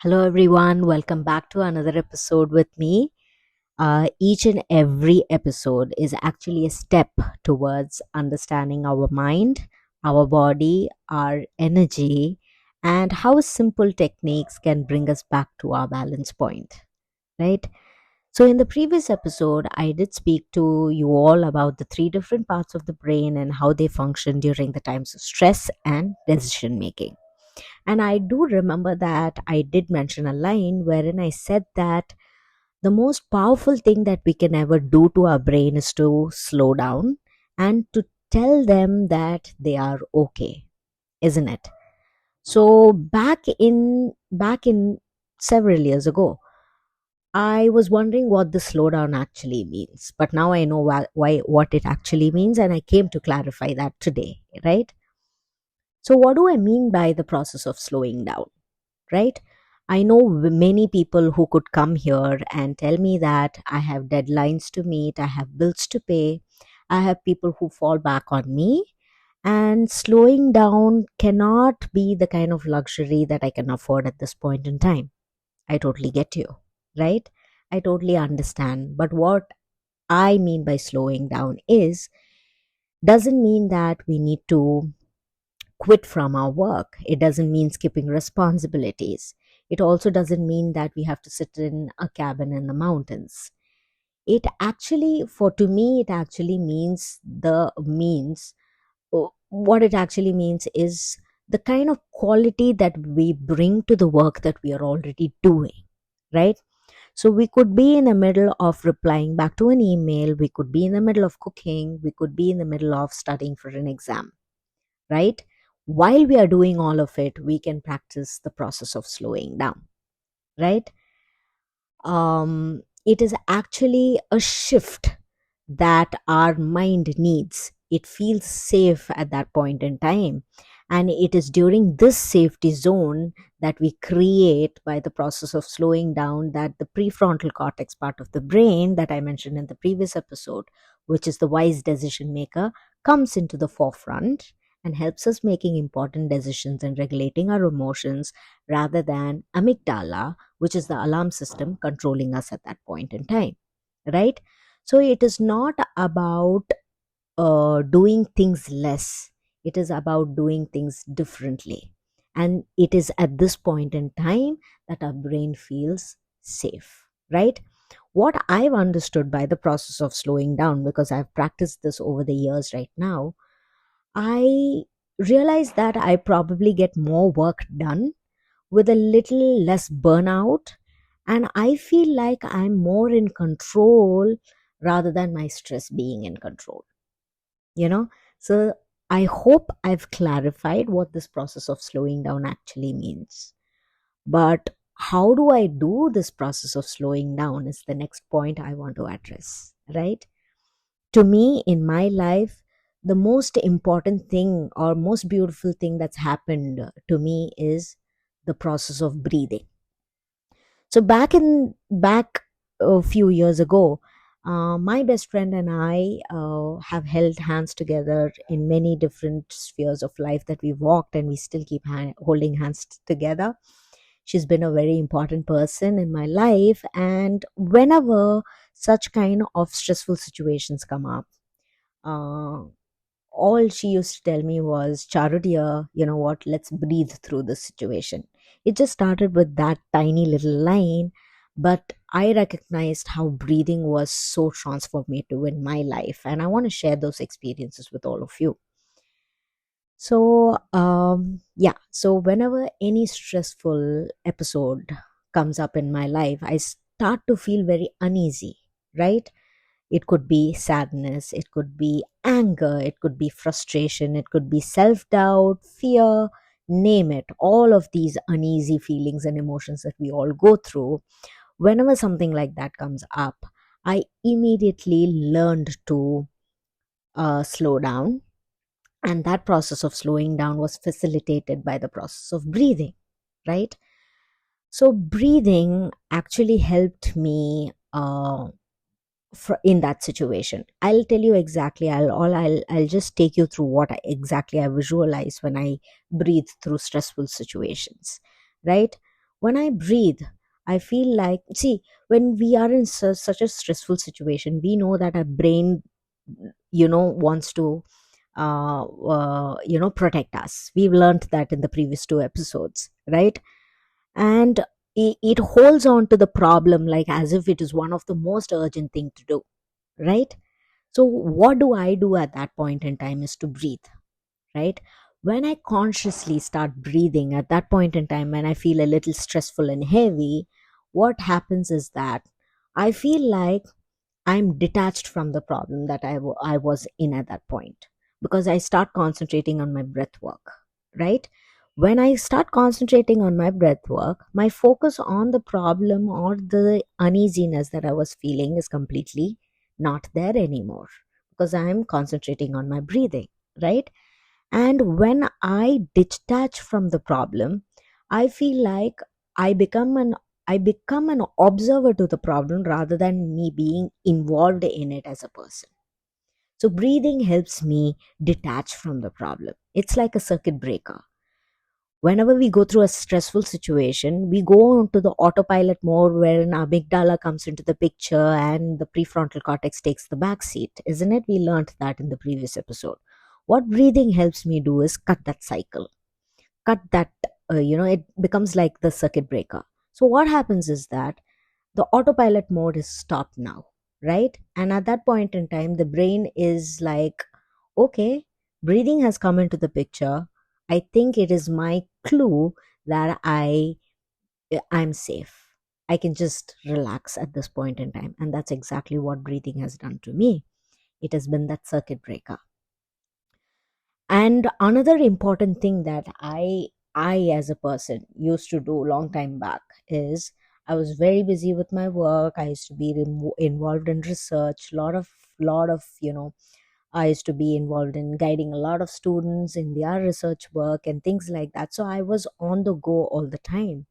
Hello, everyone. Welcome back to another episode with me. Each and every episode is actually a step towards understanding our mind, our body, our energy, and how simple techniques can bring us back to our balance point, right? So, in the previous episode, I did speak to you all about the three different parts of the brain and how they function during the times of stress and decision making. And I do remember that I did mention a line wherein I said that the most powerful thing that we can ever do to our brain is to slow down and to tell them that they are okay, isn't it? So back in several years ago, I was wondering what the slowdown actually means, but now I know why what it actually means, and I came to clarify that today, right? So, what do I mean by the process of slowing down? Right? I know many people who could come here and tell me that I have deadlines to meet, I have bills to pay, I have people who fall back on me, and slowing down cannot be the kind of luxury that I can afford at this point in time. I totally get you, right? I totally understand. But what I mean by slowing down is doesn't mean that we need to quit from our work. It doesn't mean skipping responsibilities. It also doesn't mean that we have to sit in a cabin in the mountains. It actually, for to me, it actually what it actually means is the kind of quality that we bring to the work that we are already doing, right? So we could be in the middle of replying back to an email, we could be in the middle of cooking, we could be in the middle of studying for an exam, right? While we are doing all of it, we can practice the process of slowing down, right? It is actually a shift that our mind needs. It feels safe at that point in time. And it is during this safety zone that we create by the process of slowing down that the prefrontal cortex part of the brain that I mentioned in the previous episode, which is the wise decision maker, comes into the forefront and helps us making important decisions and regulating our emotions rather than amygdala, which is the alarm system controlling us at that point in time, right? So it is not about doing things less, it is about doing things differently. And it is at this point in time that our brain feels safe, right? What I've understood by the process of slowing down, because I've practiced this over the years right now, I realize that I probably get more work done with a little less burnout, and I feel like I'm more in control rather than my stress being in control, you know? So I hope I've clarified what this process of slowing down actually means. But how do I do this process of slowing down is the next point I want to address, right? To me, in my life, the most important thing or most beautiful thing that's happened to me is the process of breathing. So back a few years ago, my best friend and I have held hands together in many different spheres of life that we walked, and we still keep holding hands together. She's been a very important person in my life, and whenever such kind of stressful situations come up, uh, all she used to tell me was, Charu dear, you know what, let's breathe through this situation. It just started with that tiny little line, but I recognized how breathing was so transformative in my life, and I want to share those experiences with all of you. So, yeah, so whenever any stressful episode comes up in my life, I start to feel very uneasy, right? It could be sadness, it could be anger, it could be frustration, it could be self doubt, fear, name it. All of these uneasy feelings and emotions that we all go through, whenever something like that comes up, I immediately learned to slow down. And that process of slowing down was facilitated by the process of breathing, right? So, breathing actually helped me. In that situation, I'll tell you exactly, I'll just take you through what exactly I visualize when I breathe through stressful situations, right? When I breathe, I feel like, see, when we are in such a stressful situation, we know that our brain, wants to, protect us. We've learned that in the previous two episodes, right? And it holds on to the problem like as if it is one of the most urgent thing to do, right? So what do I do at that point in time is to breathe, right? When I consciously start breathing at that point in time, when I feel a little stressful and heavy, what happens is that I feel like I'm detached from the problem that I was in at that point, because I start concentrating on my breath work, right? When I start concentrating on my breath work, my focus on the problem or the uneasiness that I was feeling is completely not there anymore, because I am concentrating on my breathing, right? And when I detach from the problem, I feel like I become an I become an observer to the problem rather than me being involved in it as a person. So breathing helps me detach from the problem. It's like a circuit breaker. Whenever we go through a stressful situation, we go into the autopilot mode wherein our amygdala comes into the picture and the prefrontal cortex takes the back seat, isn't it? We learned that in the previous episode. What breathing helps me do is cut that cycle, cut that, it becomes like the circuit breaker. So what happens is that the autopilot mode is stopped now, right? And at that point in time, the brain is like, okay, breathing has come into the picture. I think it is my clue that I'm safe. I can just relax at this point in time. And that's exactly what breathing has done to me. It has been that circuit breaker. And another important thing that I as a person used to do long time back is, I was very busy with my work. I used to be involved in research, lot of I used to be involved in guiding a lot of students in their research work and things like that. So I was on the go all the time.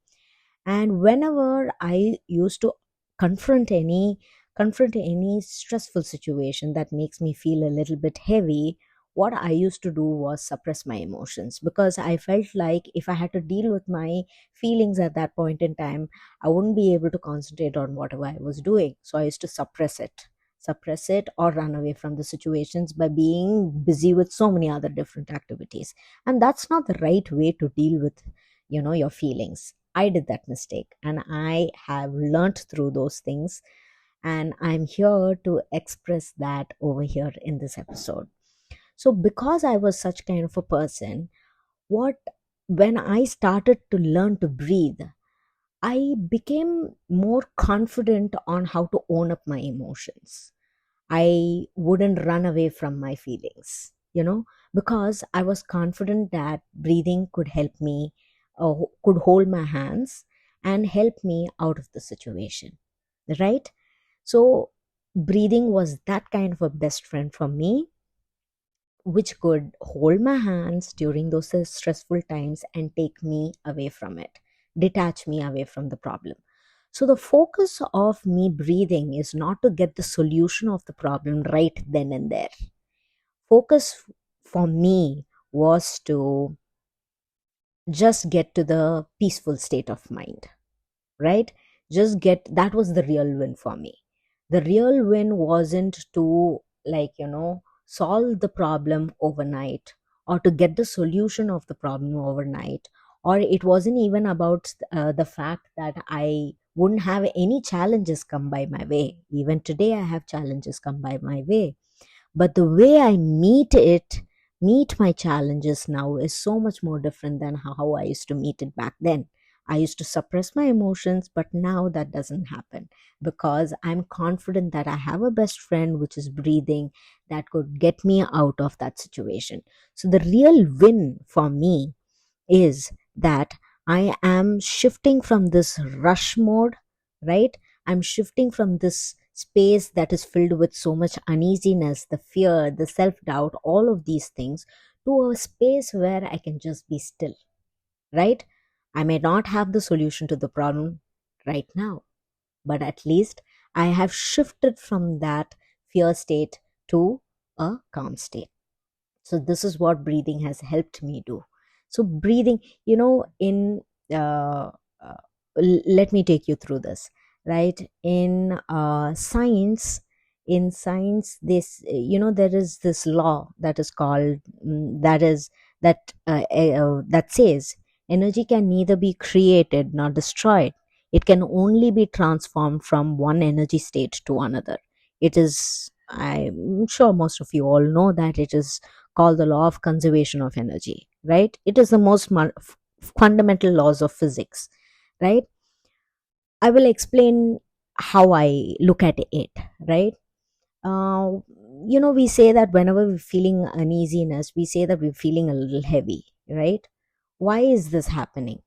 And whenever I used to confront any confront any stressful situation that makes me feel a little bit heavy, what I used to do was suppress my emotions, because I felt like if I had to deal with my feelings at that point in time, I wouldn't be able to concentrate on whatever I was doing. So I used to suppress it or run away from the situations by being busy with so many other different activities. And that's not the right way to deal with your feelings. I did that mistake and I have learned through those things, and I'm here to express that over here in this episode. So because I was such kind of a person, what when I started to learn to breathe, I became more confident on how to own up my emotions. I wouldn't run away from my feelings, because I was confident that breathing could help me, could hold my hands and help me out of the situation, right? So, breathing was that kind of a best friend for me, which could hold my hands during those stressful times and take me away from it, detach me away from the problem. So, the focus of me breathing is not to get the solution of the problem right then and there. Focus for me was to just get to the peaceful state of mind, right? Just get that was the real win for me. The real win wasn't to, solve the problem overnight or to get the solution of the problem overnight, or it wasn't even about the fact that I wouldn't have any challenges come by my way. Even today I have challenges come by my way, but the way I meet my challenges now is so much more different than how I used to meet it back then. I used to suppress my emotions, but now that doesn't happen, because I'm confident that I have a best friend, which is breathing, that could get me out of that situation. So the real win for me is that I am shifting from this rush mode, right? I'm shifting from this space that is filled with so much uneasiness, the fear, the self doubt, all of these things, to a space where I can just be still, right? I may not have the solution to the problem right now, but at least I have shifted from that fear state to a calm state. So this is what breathing has helped me do. So breathing, in uh, let me take you through this. Right, in science, this, there is this law that is called, that is that says energy can neither be created nor destroyed. It can only be transformed from one energy state to another. It is, I'm sure most of you all know that it is called the law of conservation of energy. Right, it is the most fundamental laws of physics. Right, I will explain how I look at it. Right, uh, we say that whenever we're feeling uneasiness, we say that we're feeling a little heavy. Right, why is this happening?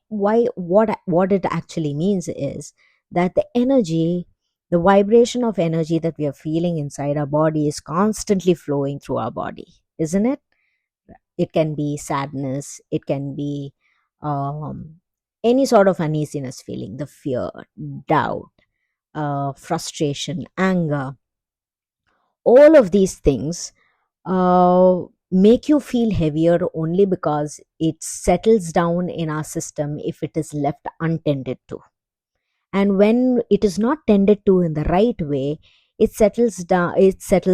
Why, what it actually means is that the energy, the vibration of energy that we are feeling inside our body is constantly flowing through our body, isn't it? It can be sadness, it can be um, any sort of uneasiness feeling, the fear, doubt, frustration, anger. All of these things make you feel heavier only because it settles down in our system if it is left untended to. And when it is not tended to in the right way, it settles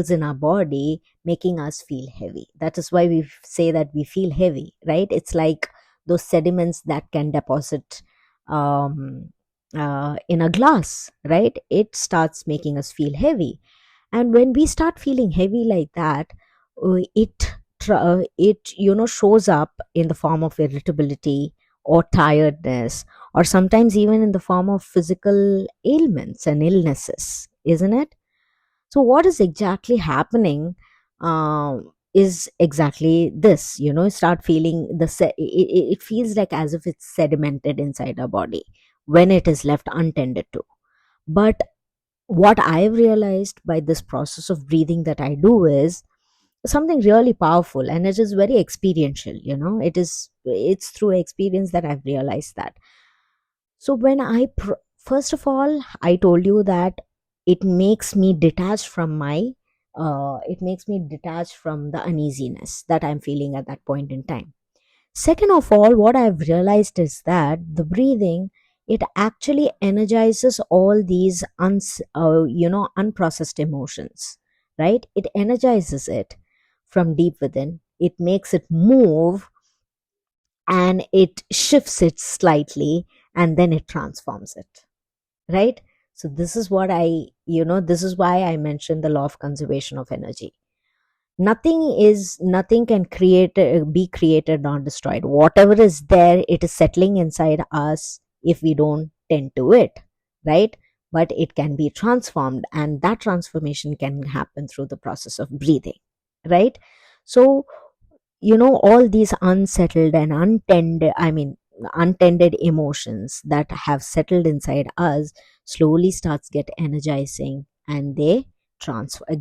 in our body, making us feel heavy. That is why we say that we feel heavy. Right, it's like those sediments that can deposit um, in a glass. Right, it starts making us feel heavy. And when we start feeling heavy like that, it shows up in the form of irritability or tiredness, or sometimes even in the form of physical ailments and illnesses, isn't it? So what is exactly happening is exactly this. Start feeling it feels like as if it's sedimented inside our body when it is left untended to. But what I've realized by this process of breathing that I do is something really powerful, and it is very experiential. It's through experience that I've realized that. So first of all, I told you that it makes me detached from the uneasiness that I'm feeling at that point in time. Second of all, what I've realized is that the breathing, it actually energizes all these unprocessed emotions. Right, it energizes it from deep within. It makes it move, and it shifts it slightly, and then it transforms it. Right, so this is why I mentioned the law of conservation of energy. Nothing can be created or destroyed. Whatever is there, it is settling inside us if we don't tend to it. Right, but it can be transformed, and that transformation can happen through the process of breathing. Right, so all these unsettled and untended emotions that have settled inside us slowly starts get energizing, and they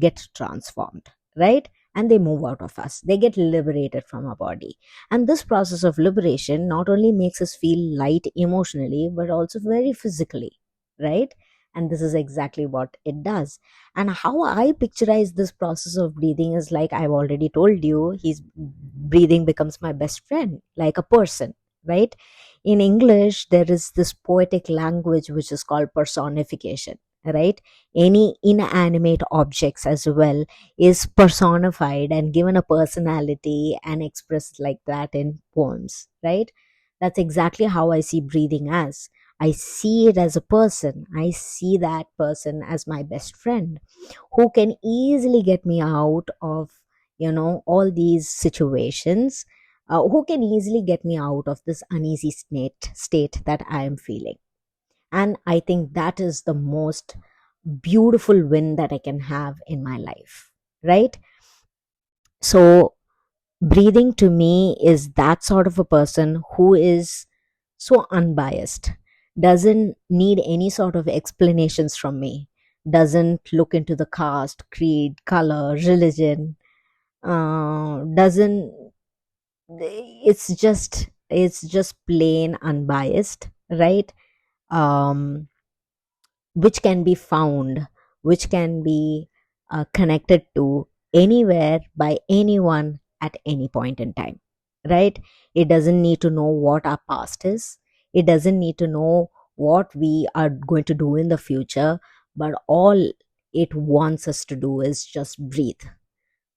get transformed. Right, and they move out of us, they get liberated from our body. And this process of liberation not only makes us feel light emotionally, but also very physically. Right, and this is exactly what it does. And how I picturize this process of breathing is like I've already told you, he's breathing becomes my best friend, like a person. Right, in English there is this poetic language which is called personification. Right, any inanimate objects as well is personified and given a personality and expressed like that in poems. Right, that's exactly how I see breathing as. I see it as a person. I see that person as my best friend who can easily get me out of, all these situations, who can easily get me out of this uneasy state that I am feeling. And I think that is the most beautiful win that I can have in my life. Right, so breathing to me is that sort of a person who is so unbiased, doesn't need any sort of explanations from me, doesn't look into the caste, creed, color, religion, doesn't it's just plain unbiased. Right, um which can be found, which can be connected to anywhere by anyone at any point in time. Right, it doesn't need to know what our past is, it doesn't need to know what we are going to do in the future, but all it wants us to do is just breathe,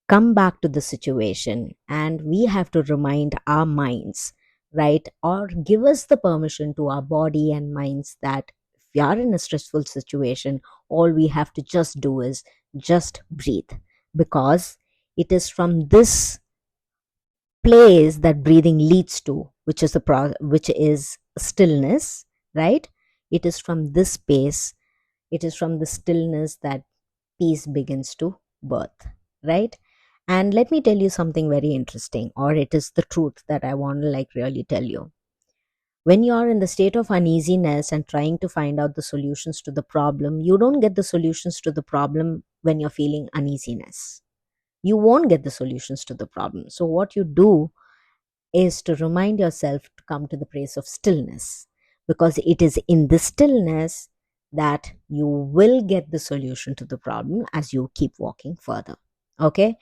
come back to the situation, and we have to remind our minds, right, or give us the permission to our body and minds that if we are in a stressful situation, all we have to just do is just breathe, because it is from this place that breathing leads to, which is which is stillness, right? It is from this space, it is from the stillness that peace begins to birth, right? And let me tell you something very interesting, or it is the truth that I want to like really tell you. When you are in the state of uneasiness and trying to find out the solutions to the problem, you don't get the solutions to the problem when you're feeling uneasiness. You won't get the solutions to the problem. So what you do is to remind yourself to come to the place of stillness, because it is in the stillness that you will get the solution to the problem as you keep walking further. Okay,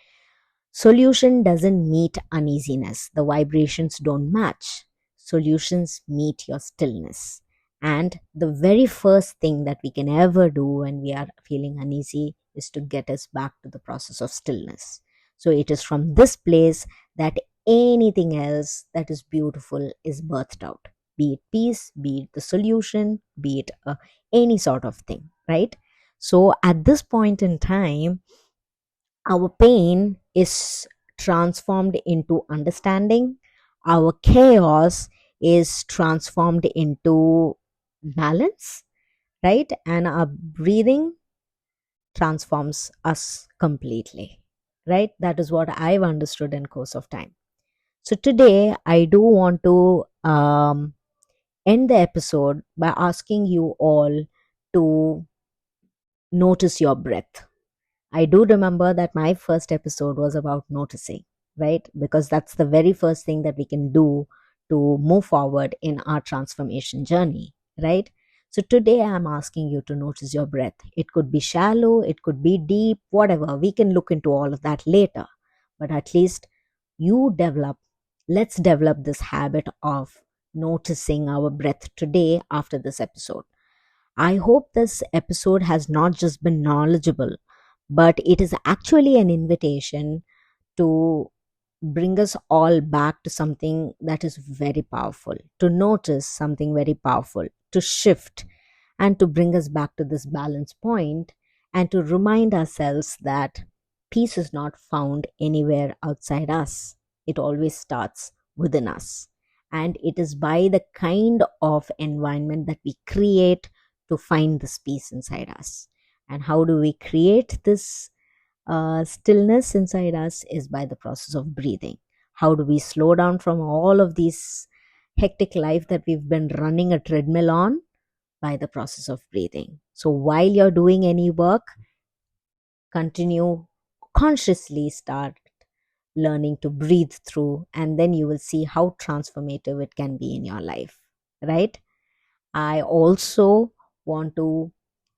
solution doesn't meet uneasiness, the vibrations don't match. Solutions meet your stillness. And the very first thing that we can ever do when we are feeling uneasy is to get us back to the process of stillness. So it is from this place that anything else that is beautiful is birthed out, be it peace, be it the solution, be it any sort of thing, right? So at this point in time, our pain is transformed into understanding. Our chaos is transformed into balance, right? And our breathing transforms us completely, right? That is what I've understood in course of time. So today I do want to end the episode by asking you all to notice your breath. I do remember that my first episode was about noticing, right? Because that's the very first thing that we can do to move forward in our transformation journey, right? So today I'm asking you to notice your breath. It could be shallow, it could be deep, whatever. We can look into all of that later. But at least let's develop this habit of noticing our breath today after this episode. I hope this episode has not just been knowledgeable, but it is actually an invitation to bring us all back to something that is very powerful, to notice something very powerful, to shift, and to bring us back to this balance point, and to remind ourselves that peace is not found anywhere outside us. It always starts within us. And it is by the kind of environment that we create to find this peace inside us. And how do we create this stillness inside us? Is by the process of breathing. How do we slow down from all of these hectic life that we've been running a treadmill on? By the process of breathing. So while you're doing any work, continue consciously start learning to breathe through, and then you will see how transformative it can be in your life, right? I also want to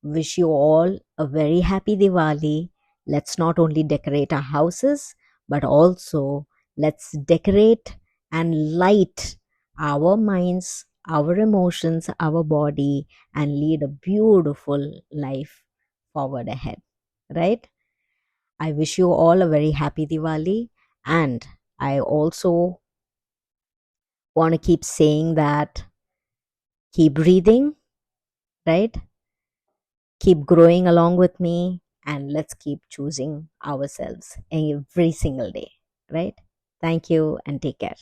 wish you all a very happy Diwali. Let's not only decorate our houses, but also let's decorate and light our minds, our emotions, our body, and lead a beautiful life forward ahead, right? I wish you all a very happy Diwali. And I also want to keep saying that keep breathing, right? Keep growing along with me, and let's keep choosing ourselves every single day, right? Thank you and take care.